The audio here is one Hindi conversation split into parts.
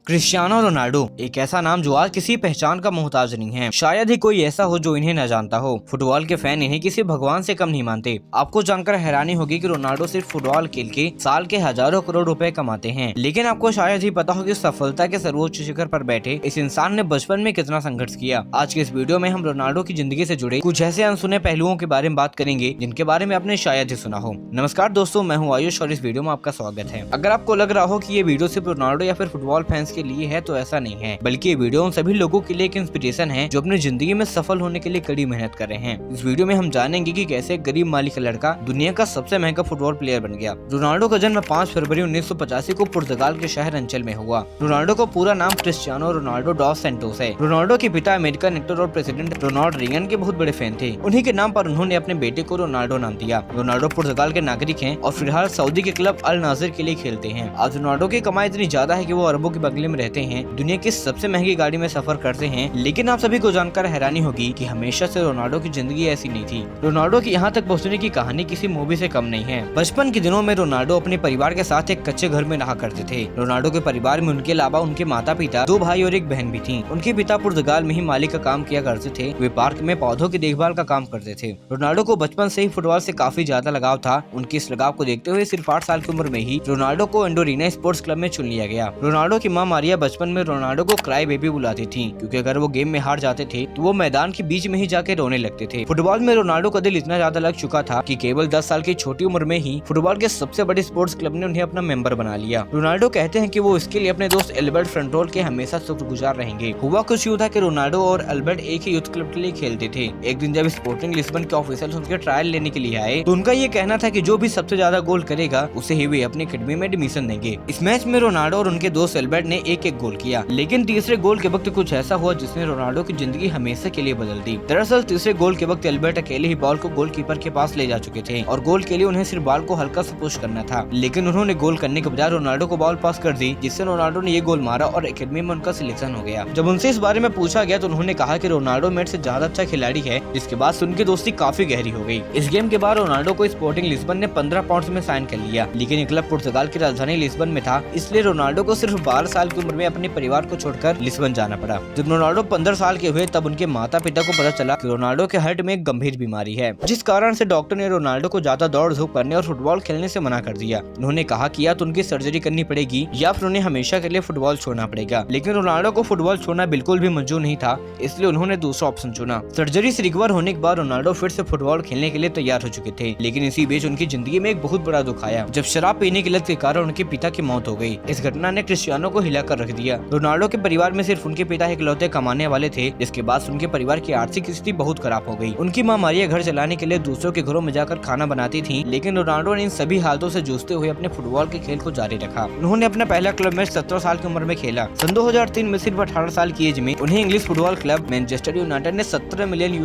क्रिस्टियानो रोनाल्डो एक ऐसा नाम जो आज किसी पहचान का मोहताज नहीं है। शायद ही कोई ऐसा हो जो इन्हें न जानता हो। फुटबॉल के फैन इन्हें किसी भगवान से कम नहीं मानते। आपको जानकर हैरानी होगी कि रोनाल्डो सिर्फ फुटबॉल खेल के साल के हजारों करोड़ रुपए कमाते हैं, लेकिन आपको शायद ही पता हो कि सफलता के सर्वोच्च शिखर पर बैठे इस इंसान ने बचपन में कितना संघर्ष किया। आज के इस वीडियो में हम रोनाल्डो की जिंदगी से जुड़े कुछ ऐसे अनसुने पहलुओं के बारे में बात करेंगे जिनके बारे में आपने शायद ही सुना हो। नमस्कार दोस्तों, मैं हूं आयुष और इस वीडियो में आपका स्वागत है। अगर आपको लग रहा हो कि ये वीडियो सिर्फ रोनाल्डो या फिर फुटबॉल फैंस के लिए है तो ऐसा नहीं है, बल्कि ये वीडियो उन सभी लोगों के लिए एक इंस्पिरेशन है जो अपनी जिंदगी में सफल होने के लिए कड़ी मेहनत कर रहे हैं। इस वीडियो में हम जानेंगे कि कैसे एक गरीब माली का लड़का दुनिया का सबसे महंगा फुटबॉल प्लेयर बन गया। रोनाल्डो का जन्म 5 फरवरी 1985 को पुर्तगाल के शहर अंचल में हुआ। रोनाल्डो का पूरा नाम क्रिस्टियानो रोनाल्डो डॉस सैंटोस है। रोनाल्डो के पिता अमेरिकन एक्टर और प्रेसिडेंट रोनाल्ड रीगन के बहुत बड़े फैन थे। उन्हीं के नाम पर उन्होंने अपने बेटे को रोनाल्डो नाम दिया। रोनाल्डो पुर्तगाल के नागरिक हैं और फिलहाल सऊदी के क्लब अल नासिर के लिए खेलते हैं। आज रोनाल्डो की कमाई इतनी ज्यादा है कि वो अरबों के बंगले में रहते हैं, दुनिया की सबसे महंगी गाड़ी में सफर करते हैं। लेकिन आप सभी को जानकर हैरानी होगी कि हमेशा से रोनाल्डो की जिंदगी ऐसी नहीं थी। रोनाल्डो की यहाँ तक पहुँचने की कहानी किसी मूवी से कम नहीं है। बचपन के दिनों में रोनाल्डो अपने परिवार के साथ एक कच्चे घर में रहा करते थे। रोनाल्डो के परिवार में उनके अलावा उनके माता पिता, 2 भाई और एक बहन भी थी। उनके पिता पुर्तगाल में ही माली का काम किया करते थे। वे पार्क में पौधों की देखभाल का काम करते थे। रोनाल्डो को बचपन से ही फुटबॉल से काफी ज्यादा लगाव था। उनकी इस लगाव को देखते हुए सिर्फ 8 साल की उम्र में ही रोनाल्डो को एंडोरिना स्पोर्ट्स क्लब में चुन लिया गया। रोनाल्डो की मां मारिया बचपन में रोनाल्डो को क्राई बेबी बुलाती थी, क्योंकि अगर वो गेम में हार जाते थे तो वो मैदान के बीच में ही जाके रोने लगते थे। फुटबॉल में रोनाल्डो का दिल इतना ज्यादा लग चुका था कि केवल 10 साल की छोटी उम्र में ही फुटबॉल के सबसे बड़े स्पोर्ट्स क्लब ने उन्हें अपना मेंबर बना लिया। रोनाल्डो कहते हैं कि वो इसके लिए अपने दोस्त एल्बर्ट फ्रंटोल के हमेशा शुक्रगुजार रहेंगे। हुआ कुछ यूं था कि रोनाल्डो और एल्बर्ट एक ही यूथ क्लब के लिए खेलते थे। एक दिन जब स्पोर्टिंग लिस्बन के ऑफिसर्स उनके ट्रायल लेने के लिए आए तो उनका ये कहना था कि जो भी सबसे ज्यादा गोल करेगा उसे ही वे अपनी अकेडमी में एडमिशन देंगे। इस मैच में रोनाल्डो और उनके दोस्त एल्बर्ट ने एक गोल किया, लेकिन तीसरे गोल के वक्त कुछ ऐसा हुआ जिसने रोनाल्डो की जिंदगी हमेशा के लिए बदल दी। दरअसल तीसरे गोल के वक्त एल्बर्ट अकेले ही बॉल को गोलकीपर के पास ले जा चुके थे और गोल के लिए उन्हें सिर्फ बॉल को हल्का सा पुश करना था, लेकिन उन्होंने गोल करने के बजाय रोनाल्डो को बॉल पास कर दी, जिससे रोनाल्डो ने ये गोल मारा और एकेडमी में उनका सिलेक्शन हो गया। जब उनसे इस बारे में पूछा गया तो उन्होंने कहा कि रोनाल्डो मेरे से ज्यादा अच्छा खिलाड़ी है, जिसके बाद उनकी दोस्ती काफी गहरी हो गई। इस गेम के बाद रोनाल्डो को स्पोर्टिंग लिस्बन ने 15 पाउंड में साइन कर लिया, लेकिन ये क्लब पुर्तगाल की राजधानी लिस्बन में था, इसलिए रोनाल्डो को सिर्फ 12 साल की उम्र में अपने परिवार को छोड़कर लिस्बन जाना पड़ा। जब रोनाल्डो 15 साल के हुए तब उनके माता पिता को पता चला कि रोनाल्डो के हार्ट में एक गंभीर बीमारी है, जिस कारण से डॉक्टर ने रोनाल्डो को ज्यादा दौड़ धूप करने और फुटबॉल खेलने से मना कर दिया। उन्होंने कहा कि या तो उनकी सर्जरी करनी पड़ेगी या फिर उन्हें हमेशा के लिए फुटबॉल छोड़ना पड़ेगा। लेकिन रोनाल्डो को फुटबॉल छोड़ना बिल्कुल भी मंजूर नहीं था, इसलिए उन्होंने दूसरा ऑप्शन चुना। सर्जरी से रिकवर होने के बाद रोनाल्डो फिर से फुटबॉल खेलने के लिए तैयार हो चुके थे, लेकिन इसी बीच उनकी जिंदगी में एक बहुत बड़ा दुख आया जब शराब पीने की लत के कारण उनके पिता की मौत हो गई। इस घटना ने क्रिस्टियानो को हिलाकर रख दिया। रोनाल्डो के परिवार में सिर्फ उनके पिता इकलौते कमाने वाले थे, जिसके बाद उनके परिवार की आर्थिक स्थिति बहुत खराब हो गई। उनकी मां मारिया घर चलाने के लिए दूसरों के घरों में जाकर खाना बनाती थी, लेकिन रोनाल्डो ने इन सभी हालातों से जूझते हुए अपने फुटबॉल के खेल को जारी रखा। उन्होंने अपना पहला क्लब मैच 17 साल की उम्र में खेला। सन 2003 में सिर्फ 18 साल की एज में उन्हें English football club Manchester United ने $17 मिलियन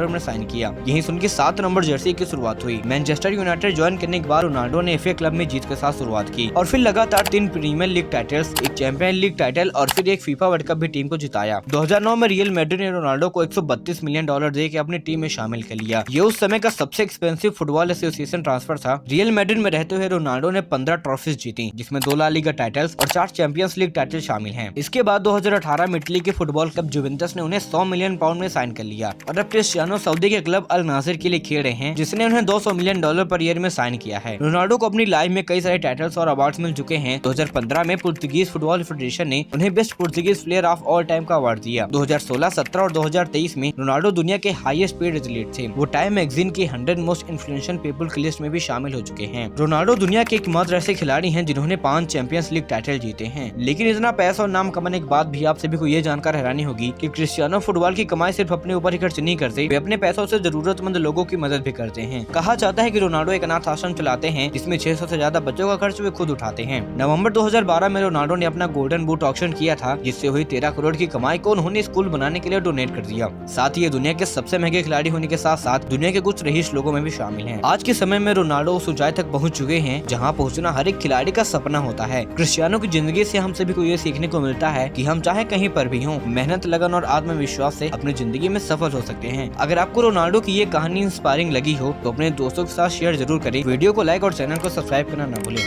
में साइन किया। यहीं से उनकी 7 नंबर जर्सी की शुरुआत हुई। मैनचेस्टर यूनाइटेड ज्वाइन करने के बाद रोनाल्डो ने FA क्लब में जीत के साथ शुरुआत की और फिर लगातार 3 प्रीमियर लीग टाइटल्स, एक चैंपियन लीग टाइटल और फिर एक फीफा वर्ल्ड कप भी टीम को जिताया। 2009 में रियल मैड्रिड ने रोनाल्डो को $132 मिलियन दे के अपनी टीम में शामिल कर लिया। ये उस समय का सबसे एक्सपेंसिव फुटबॉल एसोसिएशन ट्रांसफर था। रियल मैड्रिड में रहते हुए रोनाल्डो ने 15 ट्रॉफीज जीती, जिसमें 2 ला लीगा टाइटल्स और 4 चैंपियंस लीग टाइटल शामिल हैं। इसके बाद 2018 में इटली के फुटबॉल क्लब जुवेंटस ने उन्हें 100 मिलियन पाउंड में साइन कर लिया और अब क्रिस्टियानो सऊदी के क्लब अल नासिर के लिए खेल रहे हैं, जिसने उन्हें $200 मिलियन पर ईयर में साइन किया है। रोनाल्डो को अपनी लाइफ में कई सारे टाइटल्स और अवार्ड्स मिल चुके हैं। 2015 में पुर्तगीज फुटबॉल फेडरेशन ने उन्हें best Portuguese player of all time का अवार्ड दिया। 2016, 17 और 2023 में रोनाल्डो दुनिया के हाईएस्ट पेड एथलीट थे। वो टाइम मैगजीन की 100 मोस्ट इन्फ्लुएंशियल पीपल की लिस्ट में भी शामिल हो चुके हैं। रोनाल्डो दुनिया के एकमात्र ऐसे खिलाड़ी हैं जिन्होंने 5 चैंपियंस लीग टाइटल जीते हैं। लेकिन इतना पैसा और नाम कमाने के बाद भी आप सभी को ये जानकर हैरानी होगी कि क्रिस्टियानो फुटबॉल की कमाई सिर्फ अपने ऊपर ही खर्च नहीं करते, वे अपने पैसों से जरूरतमंद लोगों की मदद भी करते हैं। कहा जाता है कि रोनाल्डो एक अनाथ आश्रम चलाते हैं, जिसमें 600 से ज्यादा बच्चों का खर्च वे खुद उठाते हैं। नवंबर 2012 में रोनाल्डो ने अपना गोल्डन बूट ऑक्शन किया था, जिससे हुई 13 करोड़ की कमाई को उन्होंने स्कूल बनाने के लिए डोनेट कर दिया। साथ ही ये दुनिया के सबसे महंगे खिलाड़ी होने के साथ साथ दुनिया के कुछ रईस लोगों में भी शामिल हैं। आज के समय में रोनाल्डो उस ऊंचाई तक पहुंच चुके हैं जहां पहुंचना हर एक खिलाड़ी का सपना होता है। क्रिस्टियानो की जिंदगी से हम सभी को ये सीखने को मिलता है कि हम चाहे कहीं पर भी हों, मेहनत, लगन और आत्मविश्वास से अपनी जिंदगी में सफल हो सकते हैं। अगर आपको रोनाल्डो की ये कहानी इंस्पायरिंग लगी हो तो अपने दोस्तों के साथ शेयर जरूर करें। वीडियो को लाइक और चैनल को सब्सक्राइब करना न भूलें।